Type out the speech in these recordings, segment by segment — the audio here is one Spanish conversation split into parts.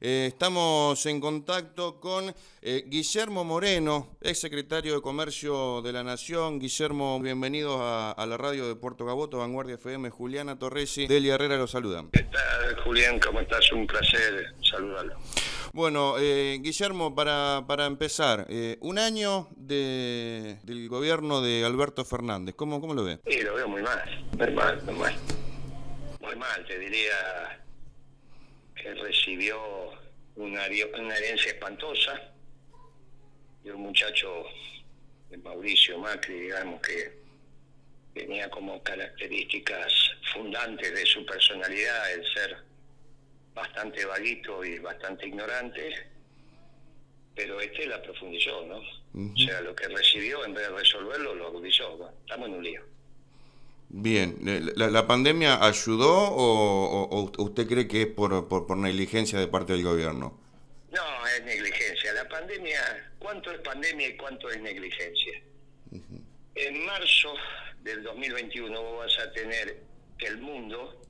Estamos en contacto con Guillermo Moreno, ex secretario de Comercio de la Nación. Guillermo, bienvenidos a la radio de Puerto Gaboto, Vanguardia FM. Juliana Torresi, Delia Herrera los saludan. ¿Qué tal, Julián? ¿Cómo estás? Un placer saludarlo. Bueno, Guillermo, para empezar, un año del gobierno de Alberto Fernández, ¿cómo lo ve? Sí, lo veo muy mal, muy mal, te diría que recibió una herencia espantosa de un muchacho de Mauricio Macri, digamos, que tenía como características fundantes de su personalidad el ser bastante vaguito y bastante ignorante, pero la profundizó, ¿no? O sea, lo que recibió, en vez de resolverlo, lo agudizó. Bueno, estamos en un lío. Bien, ¿la pandemia ayudó o usted cree que es por negligencia de parte del gobierno? No, es negligencia. La pandemia, ¿cuánto es pandemia y cuánto es negligencia? En marzo del 2021 vos vas a tener que el mundo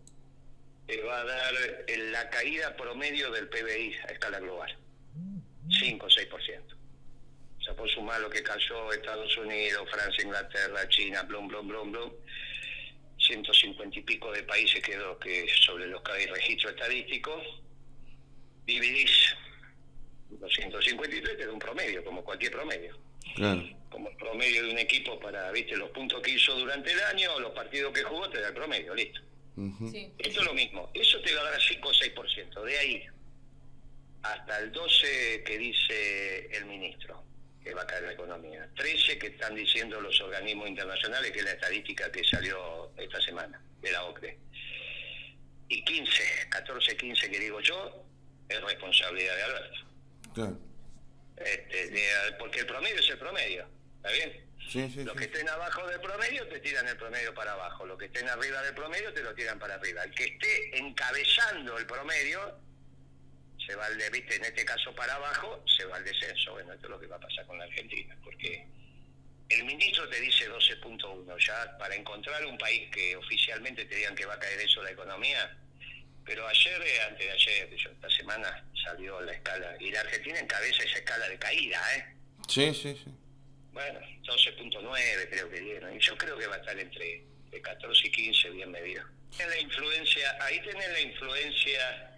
te va a dar la caída promedio del PBI a escala global, 5 o 6%. O sea, por sumar lo que cayó Estados Unidos, Francia, Inglaterra, China, blum, 150 y pico de países que sobre los que hay registro estadístico, dividís los 153, te da un promedio, como cualquier promedio. Claro. Como el promedio de un equipo para, viste, los puntos que hizo durante el año, los partidos que jugó, te da el promedio, listo. Sí. Esto es lo mismo, eso te va a dar 5 o 6%, de ahí hasta el 12 que dice el ministro, que va a caer la economía, 13 que están diciendo los organismos internacionales, que es la estadística que salió esta semana, de la OCDE, y 14, 15 que digo yo, es responsabilidad de Alberto. Claro. Porque el promedio es el promedio, ¿está bien? Sí, Los que estén abajo del promedio te tiran el promedio para abajo, los que estén arriba del promedio te lo tiran para arriba. El que esté encabezando el promedio se va viste, en este caso para abajo, se va al descenso. Bueno, esto es lo que va a pasar con la Argentina, porque el ministro te dice 12.1, ya para encontrar un país que oficialmente te digan que va a caer eso la economía, pero ayer, antes de ayer, esta semana salió la escala, y la Argentina encabeza esa escala de caída, Sí. Bueno, 12.9 creo que dieron. Yo creo que va a estar entre 14 y 15 bien medido. Ahí tenés la influencia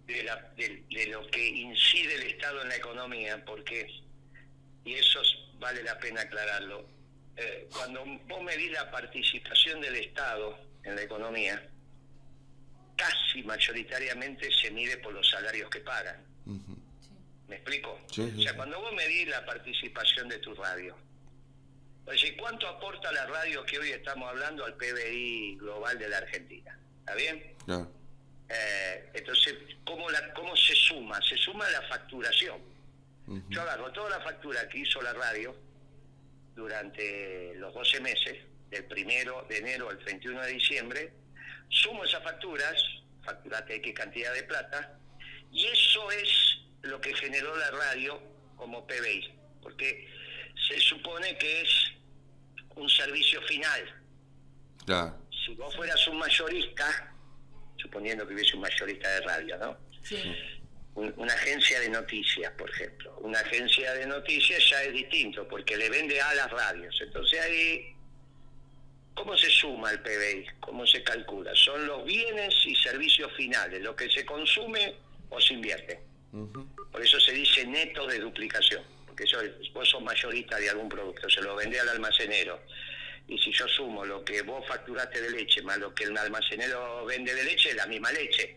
de lo que incide el Estado en la economía, porque, y eso vale la pena aclararlo, cuando vos medís la participación del Estado en la economía, casi mayoritariamente se mide por los salarios que pagan. ¿Me explico? Sí. O sea, cuando vos medís la participación de tu radio, es decir, ¿cuánto aporta la radio que hoy estamos hablando al PBI global de la Argentina? ¿Está bien? Claro. Entonces, ¿cómo se suma? Se suma la facturación. Yo agarro toda la factura que hizo la radio durante los 12 meses, del 1 de enero al 31 de diciembre, sumo esas facturas, facturate X cantidad de plata, y eso es lo que generó la radio como PBI, porque se supone que es un servicio final. Claro. Si vos fueras un mayorista, suponiendo que hubiese un mayorista de radio, ¿no? Sí. Una agencia de noticias, por ejemplo. Una agencia de noticias ya es distinto, porque le vende a las radios. Entonces ahí, ¿cómo se suma el PBI? ¿Cómo se calcula? Son los bienes y servicios finales, lo que se consume o se invierte. Por eso se dice neto de duplicación, porque vos sos mayorista de algún producto, se lo vendés al almacenero, y si yo sumo lo que vos facturaste de leche más lo que el almacenero vende de leche, es la misma leche.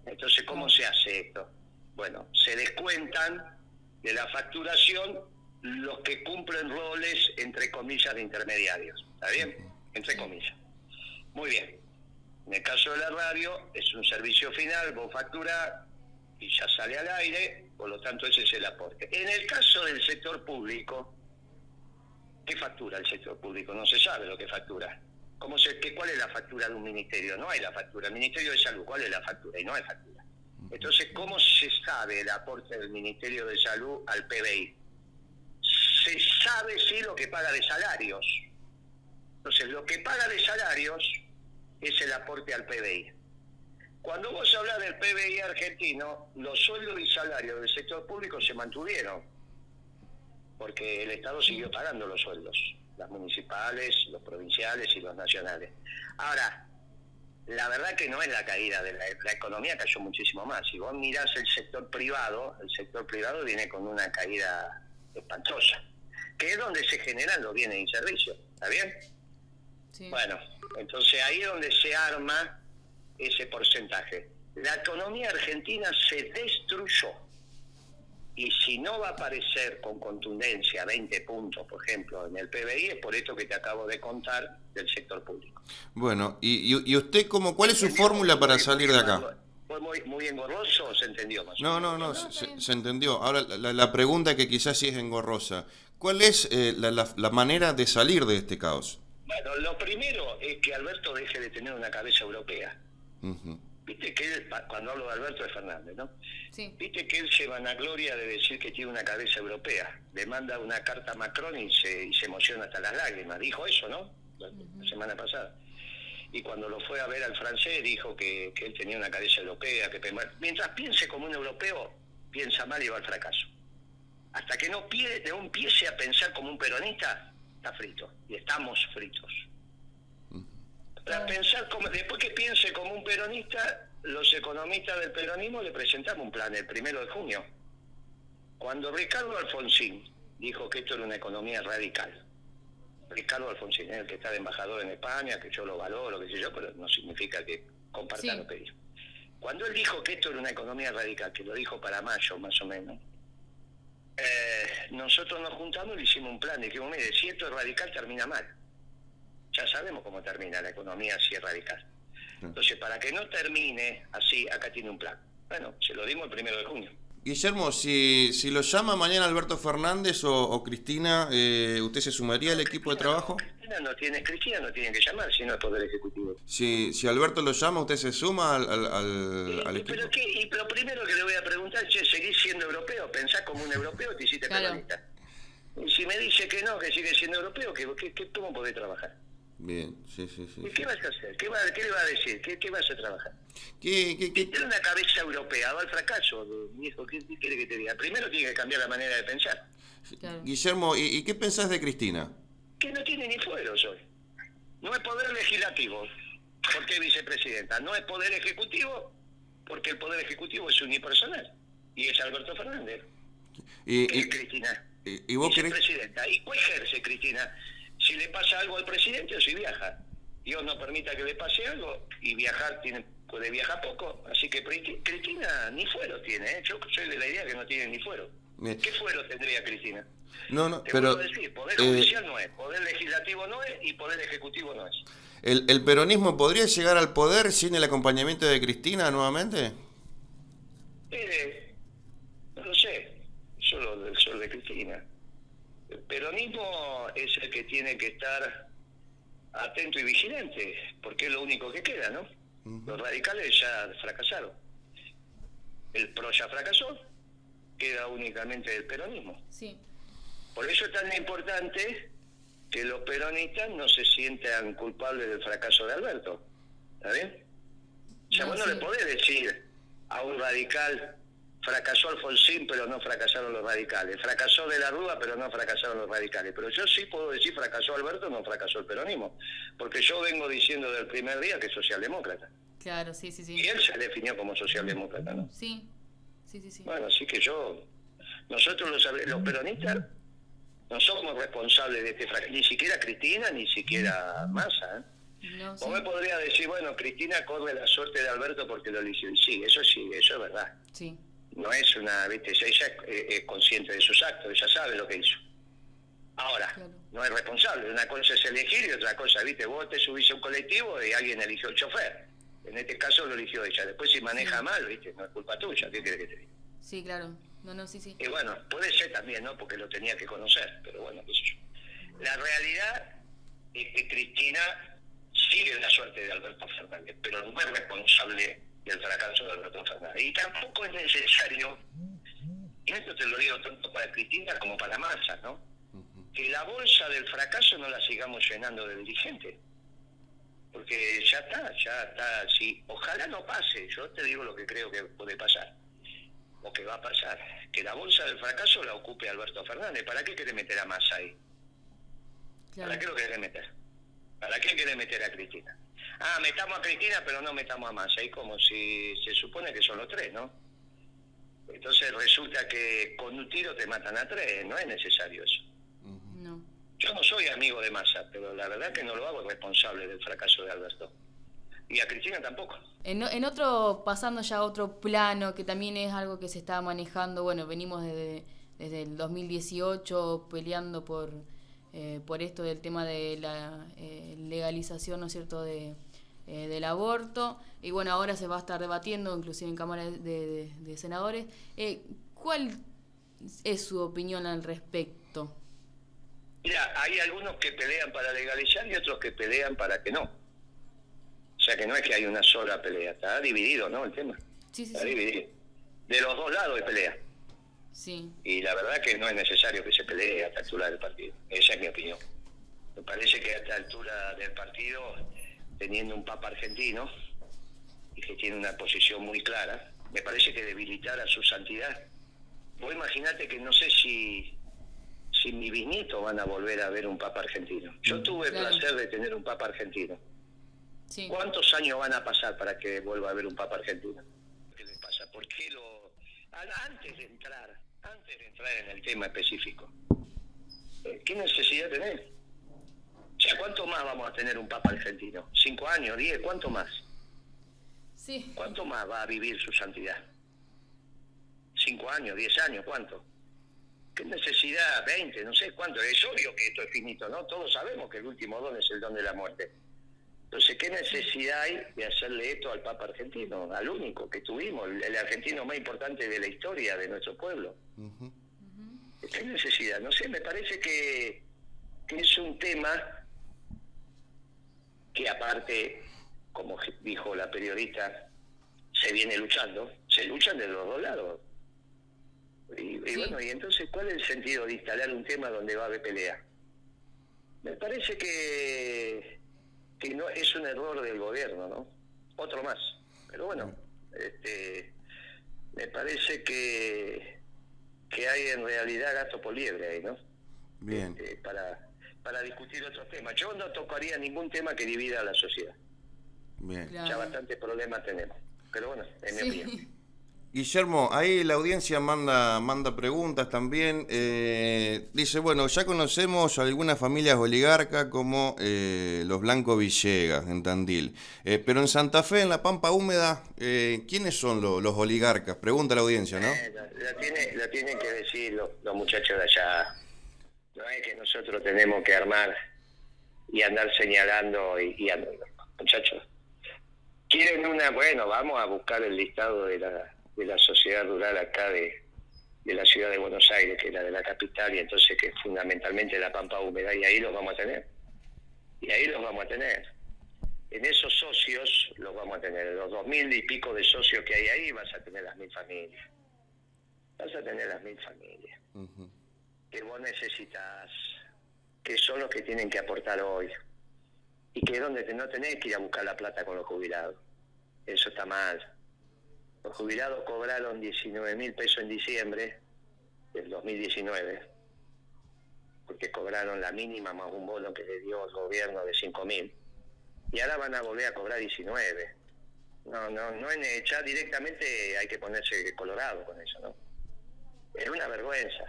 Entonces, ¿cómo se hace esto? Bueno, se descuentan de la facturación los que cumplen roles, entre comillas, de intermediarios. ¿Está bien? Entre comillas. Muy bien. En el caso de la radio, es un servicio final, vos facturás y ya sale al aire, por lo tanto ese es el aporte. En el caso del sector público, ¿qué factura el sector público? No se sabe lo que factura. ¿Cuál es la factura de un ministerio? No hay la factura. El Ministerio de Salud, ¿cuál es la factura? Y no hay factura. Entonces, ¿cómo se sabe el aporte del Ministerio de Salud al PBI? Se sabe sí lo que paga de salarios. Entonces, lo que paga de salarios es el aporte al PBI. Cuando vos hablas del PBI argentino, los sueldos y salarios del sector público se mantuvieron, porque el Estado siguió pagando los sueldos, las municipales, los provinciales y los nacionales. Ahora, la verdad que no es la caída de la economía, cayó muchísimo más. Si vos mirás el sector privado viene con una caída espantosa, que es donde se generan los bienes y servicios, ¿está bien? Sí. Bueno, entonces ahí es donde se arma ese porcentaje. La economía argentina se destruyó, y si no va a aparecer con contundencia 20 puntos, por ejemplo, en el PBI, es por esto que te acabo de contar del sector público. Bueno, y usted, ¿cuál es su fórmula para salir de acá? ¿Fue muy engorroso o se entendió más o No, menos? no, se entendió. Ahora, la pregunta que quizás sí es engorrosa. ¿Cuál es la manera de salir de este caos? Bueno, lo primero es que Alberto deje de tener una cabeza europea. Uh-huh. Viste que él, cuando hablo de Alberto es Fernández, ¿no? Sí. Viste que él se vanagloria de decir que tiene una cabeza europea. Le manda una carta a Macron y se emociona hasta las lágrimas. Dijo eso, ¿no? La semana pasada. Y cuando lo fue a ver al francés dijo que él tenía una cabeza europea. Mientras piense como un europeo, piensa mal y va al fracaso. Hasta que no empiece a pensar como un peronista, está frito. Y estamos fritos. Para pensar después que piense como un peronista, los economistas del peronismo le presentamos un plan el 1 de junio. Cuando Ricardo Alfonsín dijo que esto era una economía radical, Ricardo Alfonsín es el que está de embajador en España, que yo lo valoro, qué sé yo, pero no significa que compartan lo que dijo. Cuando él dijo que esto era una economía radical, que lo dijo para mayo más o menos, nosotros nos juntamos y le hicimos un plan, dijimos, mire, si esto es radical termina mal. Ya sabemos cómo termina la economía si es radical. Entonces, para que no termine así, acá tiene un plan. Bueno, se lo dimos el 1 de junio. Guillermo, si lo llama mañana Alberto Fernández o Cristina, ¿usted se sumaría al equipo de trabajo? Cristina no tiene que llamar, sino al Poder Ejecutivo. Si Alberto lo llama, ¿usted se suma al equipo? Y lo primero que le voy a preguntar es, ¿seguís siendo europeo? ¿Pensás como un europeo o te hiciste peronista? Y si me dice que no, que sigue siendo europeo, ¿cómo podés trabajar? Bien, sí. ¿Y qué vas a hacer? ¿Qué le va a decir? ¿Qué vas a trabajar? ¿Qué? Tiene una cabeza europea, va al fracaso, viejo, ¿qué quiere que te diga? Primero tiene que cambiar la manera de pensar. Claro. Guillermo, ¿y qué pensás de Cristina? Que no tiene ni fueros hoy. No es poder legislativo, porque es vicepresidenta. No es poder ejecutivo, porque el poder ejecutivo es unipersonal. Y es Alberto Fernández. ¿Qué es Cristina? ¿Y vos querés? Vicepresidenta. ¿Y qué ejerce Cristina? Si le pasa algo al presidente o si viaja. Dios no permita que le pase algo, y viajar puede viajar poco. Así que Cristina ni fuero tiene, ¿eh? Yo soy de la idea que no tiene ni fuero. Bien. ¿Qué fuero tendría Cristina? No, Te pero... puedo decir, poder judicial no es, poder legislativo no es y poder ejecutivo no es. ¿El peronismo podría llegar al poder sin el acompañamiento de Cristina nuevamente? No lo sé, solo de Cristina. El peronismo es el que tiene que estar atento y vigilante, porque es lo único que queda, ¿no? Los radicales ya fracasaron. El PRO ya fracasó, queda únicamente el peronismo. Sí. Por eso es tan importante que los peronistas no se sientan culpables del fracaso de Alberto. ¿Está bien? O sea, vos no le podés decir a un radical, fracasó Alfonsín, pero no fracasaron los radicales. Fracasó De la Rúa, pero no fracasaron los radicales. Pero yo sí puedo decir, fracasó Alberto, no fracasó el peronismo. Porque yo vengo diciendo del primer día que es socialdemócrata. Claro, sí. Y él se definió como socialdemócrata, ¿no? Sí. Bueno, así que nosotros los peronistas no somos responsables de este fracaso. Ni siquiera Cristina, ni siquiera Massa, ¿eh? No, O me podría decir, bueno, Cristina corre la suerte de Alberto porque lo eligió. Y sí, eso es verdad. Sí. No es una, viste, ella es consciente de sus actos, ella sabe lo que hizo. Ahora, no es responsable. Una cosa es elegir y otra cosa, viste, vos te subís a un colectivo y alguien eligió el chofer. En este caso lo eligió ella. Después si maneja mal, viste, no es culpa tuya. ¿Qué querés que te diga? Sí, claro. No, sí. Y bueno, puede ser también, ¿no? Porque lo tenía que conocer, pero bueno, qué sé yo. La realidad es que Cristina sigue la suerte de Alberto Fernández, pero no es responsable del fracaso de Alberto Fernández. Y tampoco es necesario, y esto te lo digo tanto para Cristina como para Massa, ¿no? Que la bolsa del fracaso no la sigamos llenando de dirigentes. Porque ya está, sí, ojalá no pase, yo te digo lo que creo que puede pasar, o que va a pasar, que la bolsa del fracaso la ocupe Alberto Fernández. ¿Para qué quiere meter a Massa ahí? Claro. ¿Para qué lo quiere meter? ¿Para qué quiere meter a Cristina? Ah, metamos a Cristina, pero no metamos a Massa, y como si se supone que son los tres, ¿no? Entonces resulta que con un tiro te matan a tres, no es necesario eso. No. Yo no soy amigo de Massa, pero la verdad que no lo hago responsable del fracaso de Alberto. Y a Cristina tampoco. En otro, pasando ya a otro plano, que también es algo que se está manejando, bueno, venimos desde el 2018 peleando por esto del tema de la legalización, ¿no es cierto?, del aborto, y bueno, ahora se va a estar debatiendo, inclusive en Cámara de Senadores. ¿Cuál es su opinión al respecto? Mira, hay algunos que pelean para legalizar y otros que pelean para que no. O sea que no es que hay una sola pelea, está dividido, ¿no? El tema. Sí, sí, Está sí. dividido. De los dos lados hay pelea. Sí. Y la verdad que no es necesario que se pelee a esta altura del partido. Esa es mi opinión. Me parece que a esta altura del partido, teniendo un papa argentino, y que tiene una posición muy clara, me parece que debilitar a su santidad. Vos imaginate que no sé si mi bisnieto van a volver a ver un papa argentino. Yo tuve el placer de tener un papa argentino. Sí. ¿Cuántos años van a pasar para que vuelva a haber un papa argentino? ¿Qué les pasa? ¿Por qué antes de entrar en el tema específico, ¿qué necesidad tenés? O sea, ¿cuánto más vamos a tener un papa argentino? ¿5 años? ¿10? ¿Cuánto más? Sí. ¿Cuánto más va a vivir su santidad? ¿5 años? ¿10 años? ¿Cuánto? ¿Qué necesidad? ¿20? No sé cuánto. Es obvio que esto es finito, ¿no? Todos sabemos que el último don es el don de la muerte. Entonces, ¿qué necesidad hay de hacerle esto al Papa argentino? Al único que tuvimos, el argentino más importante de la historia de nuestro pueblo. Uh-huh. ¿Qué necesidad? No sé, me parece que es un tema que aparte, como dijo la periodista, se viene luchando, se luchan de los dos lados. Y bueno, y entonces, ¿cuál es el sentido de instalar un tema donde va a haber pelea? Me parece que no es un error del gobierno, ¿no? Otro más. Pero bueno, me parece que hay en realidad gato por liebre ahí, ¿no? Bien. Para discutir otros temas. Yo no tocaría ningún tema que divida a la sociedad. Bien. Claro. Ya bastantes problemas tenemos. Pero bueno, en mi opinión. Guillermo, ahí la audiencia manda preguntas también. Dice, bueno, ya conocemos algunas familias oligarcas como los Blanco Villegas en Tandil. Pero en Santa Fe, en la Pampa Húmeda, ¿quiénes son los oligarcas? Pregunta la audiencia, ¿no? La tienen que decir los muchachos de allá. No es que nosotros tenemos que armar y andar señalando y andar. Muchachos, quieren bueno, vamos a buscar el listado de la sociedad rural acá de la ciudad de Buenos Aires, que es la de la capital, y entonces que es fundamentalmente la Pampa Húmeda, y ahí los vamos a tener. En esos socios los vamos a tener, los 2.000 y pico de socios que hay ahí, vas a tener las 1.000 familias. Uh-huh. Que vos necesitas, que son los que tienen que aportar hoy, y que es donde no tenés que ir a buscar la plata con los jubilados. Eso está mal. Los jubilados cobraron 19.000 pesos en diciembre del 2019, porque cobraron la mínima más un bono que le dio el gobierno de 5.000, y ahora van a volver a cobrar 19. No, ya directamente hay que ponerse colorado con eso, ¿no? Es una vergüenza.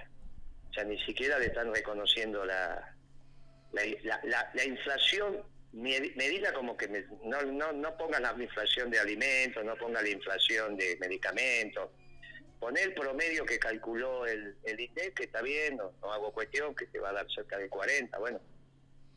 O sea, ni siquiera le están reconociendo la inflación. Medida como que no pongan la inflación de alimentos, no pongan la inflación de medicamentos, poner el promedio que calculó el INDEC, que está bien, no hago cuestión, que te va a dar cerca de 40, bueno,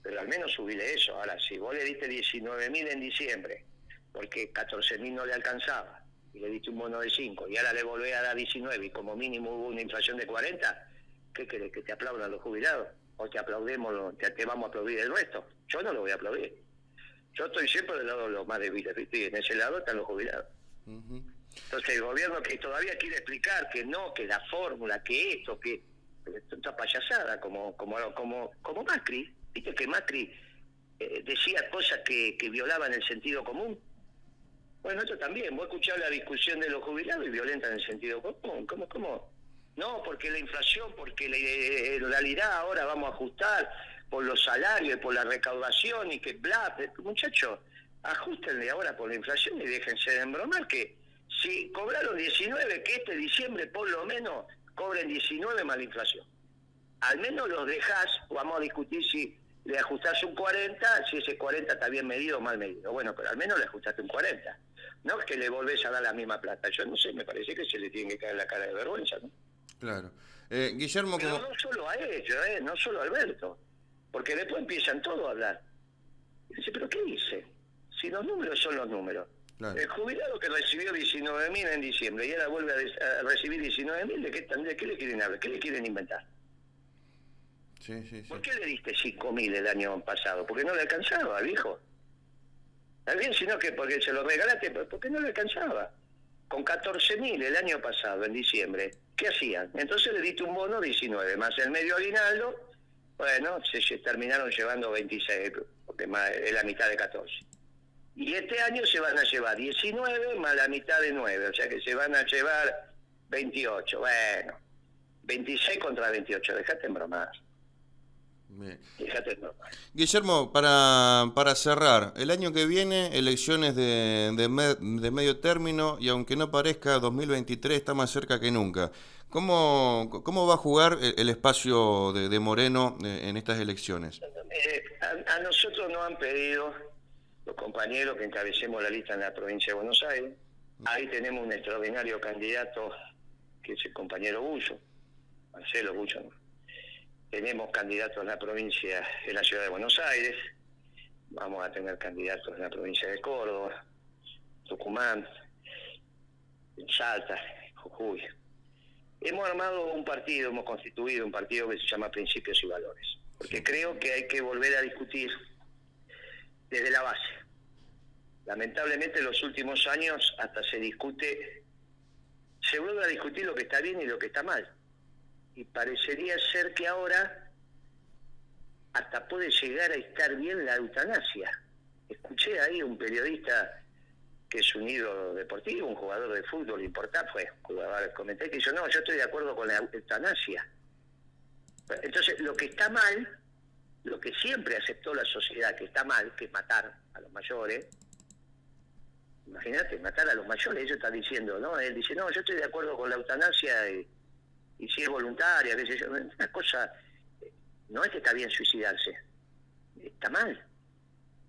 pero al menos subile eso. Ahora, si vos le diste 19.000 en diciembre, porque 14.000 no le alcanzaba, y le diste un bono de 5, y ahora le volvés a dar 19, y como mínimo hubo una inflación de 40, ¿qué querés? ¿Que te aplaudan los jubilados? ¿O te aplaudemos, te vamos a aplaudir el resto? Yo no lo voy a aplaudir. Yo estoy siempre del lado de los más débiles, ¿viste? Y en ese lado están los jubilados. Uh-huh. Entonces el gobierno que todavía quiere explicar que no, que la fórmula, que esto, que esta payasada, como Macri. Viste que Macri decía cosas que violaban el sentido común. Bueno, esto también, vos escuchás la discusión de los jubilados y violentan el sentido común. ¿Cómo? No, porque la inflación, porque en realidad ahora vamos a ajustar por los salarios, por la recaudación y que bla. Muchachos, ajustenle ahora por la inflación y déjense de embromar que si cobraron 19, que este diciembre por lo menos cobren 19 más la inflación. Al menos los dejás, vamos a discutir si le ajustás un 40, si ese 40 está bien medido o mal medido. Bueno, pero al menos le ajustaste un 40. No es que le volvés a dar la misma plata. Yo no sé, me parece que se le tiene que caer la cara de vergüenza, ¿no? Claro. Guillermo, pero como... no solo a ellos, no solo a Alberto. Porque después empiezan todos a hablar. Y dice, ¿pero qué dice? Si los números son los números. Claro. El jubilado que recibió 19.000 en diciembre y ahora vuelve a recibir 19.000, ¿de qué le quieren hablar? ¿Qué le quieren inventar? Sí. ¿Por qué le diste 5.000 el año pasado? Porque no le alcanzaba, viejo. Está bien, sino que porque se lo regalaste, porque no le alcanzaba. Con 14.000 el año pasado, en diciembre, ¿qué hacían? Entonces le diste un bono 19, más el medio aguinaldo, bueno, se terminaron llevando 26, porque más, es la mitad de 14. Y este año se van a llevar 19 más la mitad de 9, o sea que se van a llevar 28. Bueno, 26 contra 28, dejate en bromar. Bien. Fíjate, no. Guillermo, para cerrar, el año que viene, elecciones de medio término, y aunque no parezca, 2023 está más cerca que nunca. ¿Cómo va a jugar el espacio de Moreno en estas elecciones? A nosotros nos han pedido los compañeros que encabecemos la lista en la provincia de Buenos Aires. Ahí tenemos un extraordinario candidato, que es el compañero Bullo, Marcelo Bullo, ¿no? Tenemos candidatos en la provincia, en la ciudad de Buenos Aires, vamos a tener candidatos en la provincia de Córdoba, Tucumán, Salta, Jujuy. Hemos armado un partido, hemos constituido un partido que se llama Principios y Valores, porque creo que hay que volver a discutir desde la base. Lamentablemente en los últimos años hasta se vuelve a discutir lo que está bien y lo que está mal. Y parecería ser que ahora hasta puede llegar a estar bien la eutanasia. Escuché ahí un periodista que es un ídolo deportivo, un jugador de fútbol importante, comenté que dijo, no, yo estoy de acuerdo con la eutanasia. Entonces, lo que está mal, lo que siempre aceptó la sociedad que está mal, que es matar a los mayores, imagínate, matar a los mayores, ellos están diciendo, ¿no? Él dice, no, yo estoy de acuerdo con la eutanasia y si es voluntaria, qué sé yo, una cosa, no es que está bien suicidarse, está mal.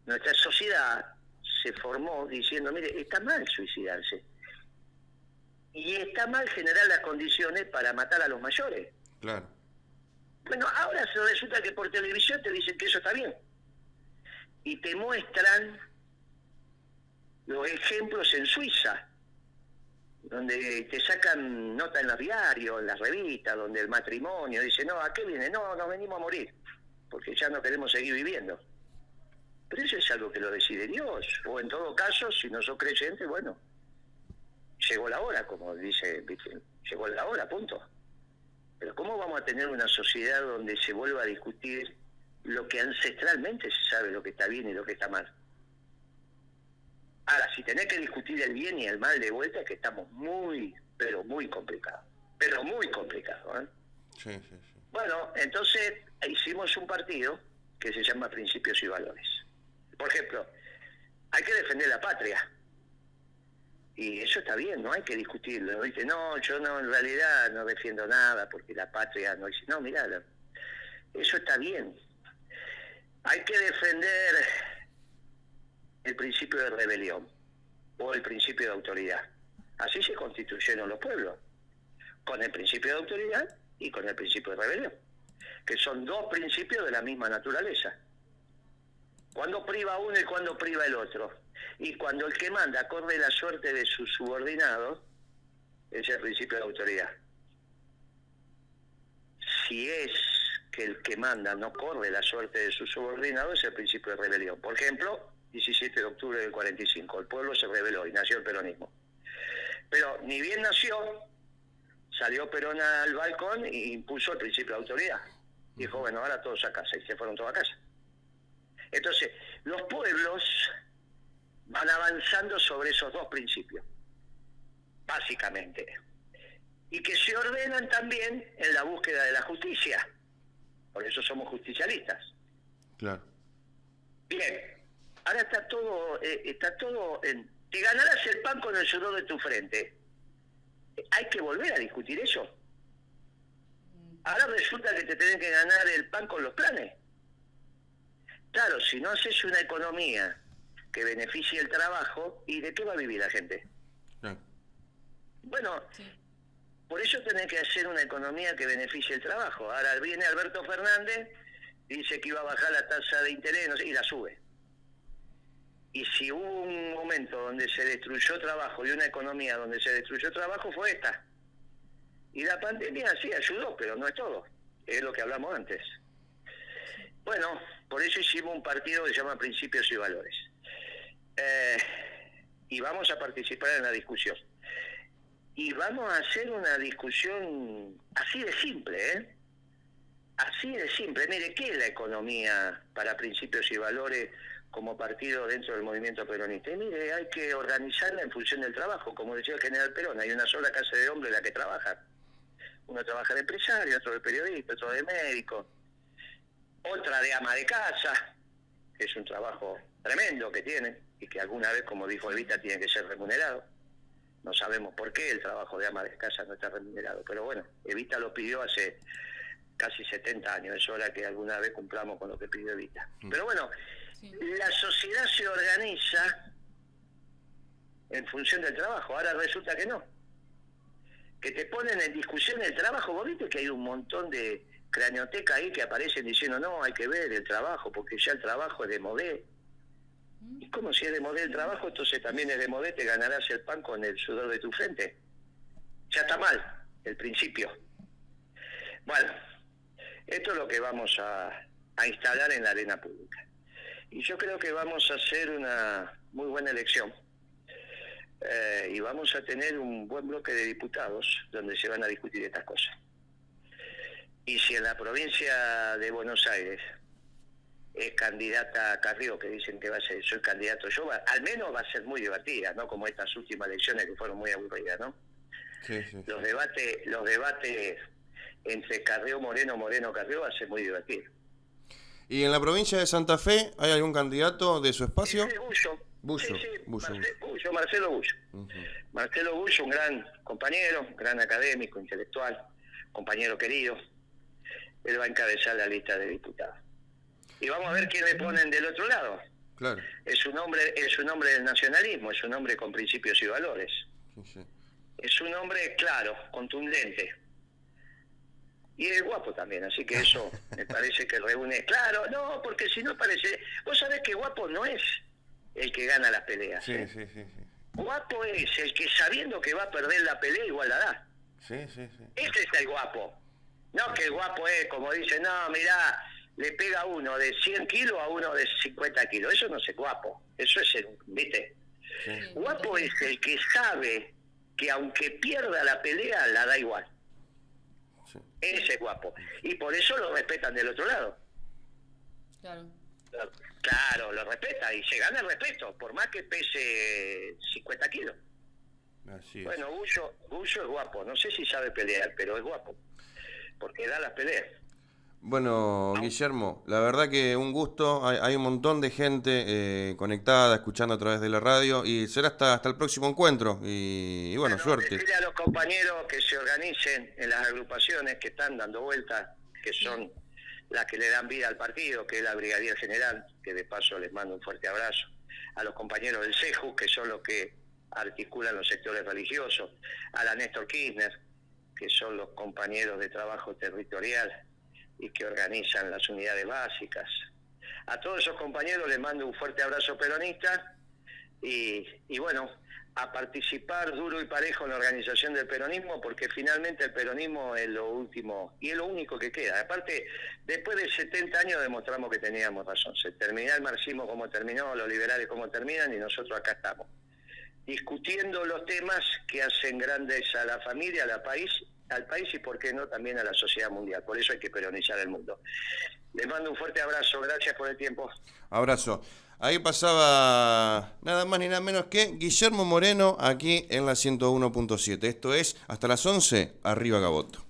Nuestra sociedad se formó diciendo, mire, está mal suicidarse. Y está mal generar las condiciones para matar a los mayores. Claro. Bueno, ahora se resulta que por televisión te dicen que eso está bien. Y te muestran los ejemplos en Suiza, donde te sacan nota en los diarios, en las revistas, donde el matrimonio dice, no, ¿a qué viene? No, nos venimos a morir, porque ya no queremos seguir viviendo. Pero eso es algo que lo decide Dios, o en todo caso, si no sos creyente, bueno, llegó la hora, como dice, llegó la hora, punto. Pero ¿cómo vamos a tener una sociedad donde se vuelva a discutir lo que ancestralmente se sabe lo que está bien y lo que está mal? Ahora, si tenés que discutir el bien y el mal de vuelta, es que estamos muy, pero muy complicados. Pero muy complicados, ¿eh? Sí. Bueno, entonces hicimos un partido que se llama Principios y Valores. Por ejemplo, hay que defender la patria. Y eso está bien, no hay que discutirlo. ¿Viste? No, yo no, en realidad no defiendo nada porque la patria no dice. No, mirá, eso está bien. Hay que defender el principio de rebelión o el principio de autoridad. Así se constituyeron los pueblos, con el principio de autoridad y con el principio de rebelión, que son dos principios de la misma naturaleza. Cuando priva uno y cuando priva el otro. Y cuando el que manda corre la suerte de sus subordinados, es el principio de autoridad. Si es que el que manda no corre la suerte de sus subordinados, es el principio de rebelión. Por ejemplo, 17 de octubre del 45, el pueblo se rebeló y nació el peronismo. Pero ni bien nació, salió Perón al balcón e impuso el principio de autoridad. Dijo, bueno, ahora todos a casa, y se fueron todos a casa. Entonces, los pueblos van avanzando sobre esos dos principios, básicamente, y que se ordenan también en la búsqueda de la justicia. Por eso somos justicialistas. Claro. Bien, ahora está todo en... Te ganarás el pan con el sudor de tu frente. ¿Hay que volver a discutir eso? Ahora resulta que te tienen que ganar el pan con los planes. Claro, si no haces una economía que beneficie el trabajo, ¿y de qué va a vivir la gente? Claro. Bueno, Sí. por eso tenés que hacer una economía que beneficie el trabajo. Ahora viene Alberto Fernández, dice que iba a bajar la tasa de interés, no sé, y la sube. Y si hubo un momento donde se destruyó trabajo y una economía donde se destruyó trabajo, fue esta. Y la pandemia sí ayudó, pero no es todo. Es lo que hablamos antes. Bueno, por eso hicimos un partido que se llama Principios y Valores. Y vamos a participar en la discusión. Y vamos a hacer una discusión así de simple, ¿eh? Así de simple. Mire, ¿qué es la economía para Principios y Valores como partido dentro del movimiento peronista? Y mire, hay que organizarla en función del trabajo. Como decía el general Perón, hay una sola clase de hombre en la que trabaja. Uno trabaja de empresario, otro de periodista, otro de médico, otra de ama de casa, que es un trabajo tremendo que tiene y que alguna vez, como dijo Evita, tiene que ser remunerado. No sabemos por qué el trabajo de ama de casa no está remunerado, pero bueno, Evita lo pidió hace casi 70 años, es hora que alguna vez cumplamos con lo que pidió Evita. Pero bueno, Sí. la sociedad se organiza en función del trabajo, ahora resulta que no. Que te ponen en discusión el trabajo, vos viste que hay un montón de cranioteca ahí que aparecen diciendo no, hay que ver el trabajo, porque ya el trabajo es de modé. Y como si es de modé el trabajo, entonces también es de modé, te ganarás el pan con el sudor de tu frente. Ya está mal, el principio. Bueno, esto es lo que vamos a instalar en la arena pública. Y yo creo que vamos a hacer una muy buena elección. Y vamos a tener un buen bloque de diputados donde se van a discutir estas cosas. Y si en la provincia de Buenos Aires es candidata Carrió, que dicen que va a ser, soy candidato yo, al menos va a ser muy divertida, ¿no? Como estas últimas elecciones que fueron muy aburridas, ¿no? Sí, sí, sí. Los debates entre Carrió, Moreno, Carrió va a ser muy divertido. ¿Y en la provincia de Santa Fe hay algún candidato de su espacio? Sí, Bullo. Bullo, Sí, Bullo. Marcelo Bullo. Uh-huh. Marcelo Bullo, un gran compañero, gran académico, intelectual, compañero querido. Él va a encabezar la lista de diputados. Y vamos a ver quién le ponen del otro lado. Claro. Es un hombre del nacionalismo, es un hombre con principios y valores. Sí, sí. Es un hombre claro, contundente. Y es guapo también, así que eso me parece que reúne. Claro, no, porque si no parece... Vos sabés que guapo no es el que gana las peleas. Sí, ¿eh? sí, sí, sí. Guapo es el que sabiendo que va a perder la pelea igual la da. Sí, sí, sí. Ese es el guapo. No que el guapo es como dice, no, mirá, le pega a uno de 100 kilos a uno de 50 kilos. Eso no es guapo. Eso es, ¿viste? Sí. Guapo es el que sabe que aunque pierda la pelea, la da igual. Sí. Ese es guapo. Y por eso lo respetan del otro lado. Claro. Claro, lo respeta y se gana el respeto, por más que pese 50 kilos. Así es. Bueno, Bullo es guapo. No sé si sabe pelear, pero es guapo. Porque da las peleas. Bueno, Guillermo, la verdad que un gusto. Hay un montón de gente conectada, escuchando a través de la radio. Y será hasta el próximo encuentro. Y bueno, suerte. Decirle a los compañeros que se organicen en las agrupaciones que están dando vueltas, que son las que le dan vida al partido, que es la Brigadier General, que de paso les mando un fuerte abrazo. A los compañeros del CEJU, que son los que articulan los sectores religiosos. A la Néstor Kirchner, que son los compañeros de trabajo territorial y que organizan las unidades básicas. A todos esos compañeros les mando un fuerte abrazo peronista y bueno, a participar duro y parejo en la organización del peronismo, porque finalmente el peronismo es lo último y es lo único que queda. Aparte, después de 70 años demostramos que teníamos razón. Se terminó el marxismo como terminó, los liberales como terminan, y nosotros acá estamos discutiendo los temas que hacen grandes a la familia, al país al país y, por qué no, también a la sociedad mundial. Por eso hay que peronizar el mundo. Les mando un fuerte abrazo, gracias por el tiempo. Abrazo. Ahí pasaba nada más ni nada menos que Guillermo Moreno aquí en la 101.7. Esto es hasta las 11, Arriba Gaboto.